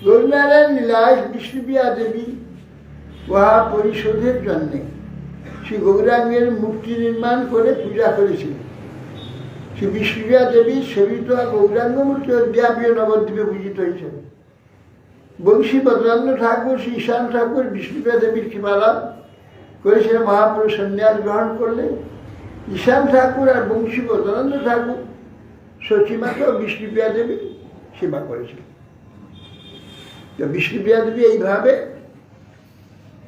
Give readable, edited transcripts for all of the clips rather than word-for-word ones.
গৌরনারায়ণ লীলায় বিষ্ণুপ্রিয়া দেবী উহা পরিশোধের জন্যে শ্রী গৌরাঙ্গের মূর্তি নির্মাণ করে পূজা করেছিলেন। শ্রী বিষ্ণুপ্রিয়া দেবী সেবিত গৌরাঙ্গ মূর্তি অদ্যাপীয় নবদ্বীপে পূজিত হয়েছেন। বংশী বদরান্দ ঠাকুর, শ্রী ঈশান ঠাকুর বিষ্ণুপ্রিয়া দেবীর কৃপালাভ করেছিলেন। মহাপ্রভু সন্ন্যাস গ্রহণ করলেন। ঈশান ঠাকুর আর বংশী বদরান্দ ঠাকুর সচিমাকে বিষ্ণুপ্রিয়া দেবী সেবা করেছিলেন। তো বিষ্ণুপ্রিয়া দেবী এইভাবে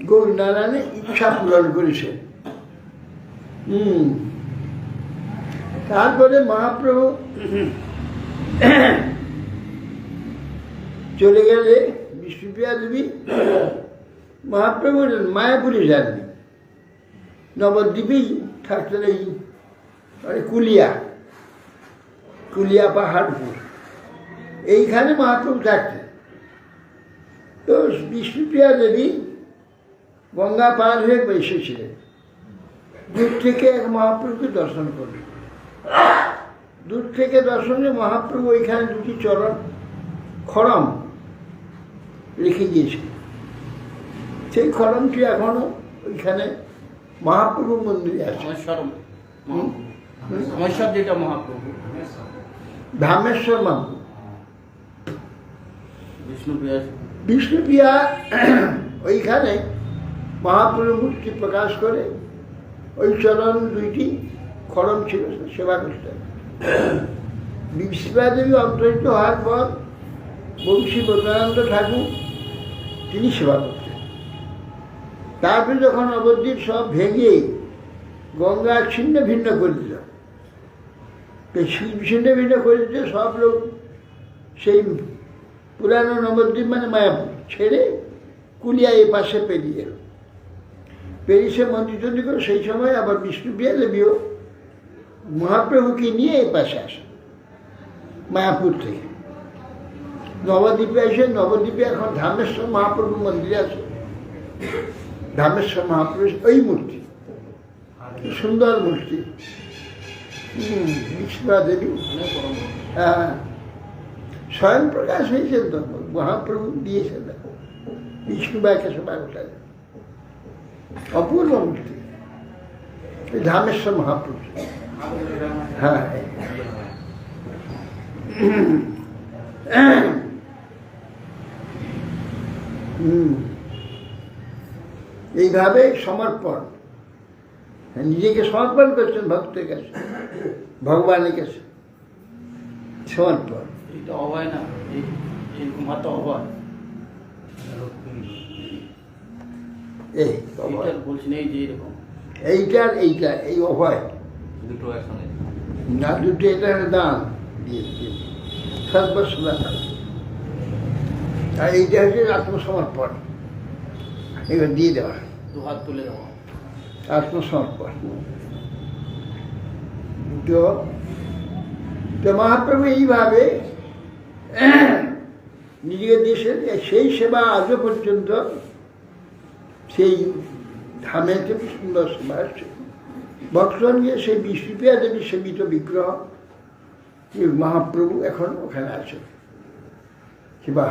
গৌরনারায়ণের ইচ্ছা পূরণ করেছেন। তারপরে মহাপ্রভু চলে গেলে বিষ্ণুপ্রিয়া দেবী মহাপ্রভু মায়াপুরে যাননি, নবদ্বীপেই থাকতেন। এই মানে কুলিয়া পাহাড়পুর, এইখানে মহাপ্রভু থাকতেন। তো বিষ্ণুপ্রিয়া দেবী গঙ্গা পার হয়ে এসেছিলেন। দূর থেকে এক মহাপ্রভুকে দর্শন করলেন। দূর থেকে দর্শনে মহাপ্রভু ওইখানে দুটি চরণ খড়ম রেখে দিয়েছিল। সেই খড়মটি এখনো ওইখানে মহাপ্রভু মন্দিরে আছে। ধামেশ্বর মহাপ্রভু বিষ্ণুপ্রিয়া ওইখানে মহাপ্রভু মূর্তি প্রকাশ করে ওই চরণ দুইটি খড়ম ছিল, সেবা করতেন। বিষ্ণুপ্রিয়া দেবী অন্তরিত হওয়ার পর বংশী বদরানন্দ ঠাকুর তিনি সেবা করতেন। তারপরে যখন নবদ্বীপ সব ভেঙে গঙ্গা ছিন্ন ভিন্ন করে দিল, ছিন্ন ভিন্ন করে দিতে সব লোক সেই পুরানো নবদ্বীপ মানে মায়াপুর ছেড়ে কুলিয়া এই পাশে পেরিয়ে এল। পেরিসে মন্দির তন্দির করে সেই সময় আবার বিষ্ণুপ্রিয়া দেবীও মহাপ্রভুকে নিয়ে এই পাশে আসে মায়াপুর থেকে নবদ্বীপে এসে। নবদ্বীপে এখন ধামেশ্বর মহাপ্রভু মন্দিরে আছে। ধামেশ্বর মহাপ্রভু ওই মূর্তি, কি সুন্দর মূর্তি। বিষ্ণুপ্রিয়া দেবী হ্যাঁ স্বয়ং প্রকাশ হয়েছেন, তো মহাপ্রভু দিয়েছেন বিষ্ণুবাইকে সেবা করতে। অপূর্ব মূর্তি ধামেশ্বর মহাপ্রভু। হ্যাঁ এইভাবে সমর্পণ, নিজেকে সমর্পণ করছেন ভক্তের কাছে, ভগবানের কাছে সমর্পণ। এটা অভয় না, এরকম হাত অভয়। এই বলছি না, এই যে এরকম এইটা এই অভয় দুটো একসঙ্গে না, দুটো এটা দান দিয়ে সর্বস্বদা। আর এইটা হচ্ছে আত্মসমর্পণ, এবার দিয়ে দেওয়া, দু হাত তুলে দেওয়া আত্মসমর্পণ। তো মহাপ্রভু এইভাবে নিজেকে দেশের সেই সেবা আজও পর্যন্ত সেই ধামেতে সুন্দর সেবা আসছে। ভক্তগণকে সেই বিষ্ণুপ্রিয়া দেবীর সেবিত বিগ্রহ মহাপ্রভু এখন ওখানে আছে সেবা।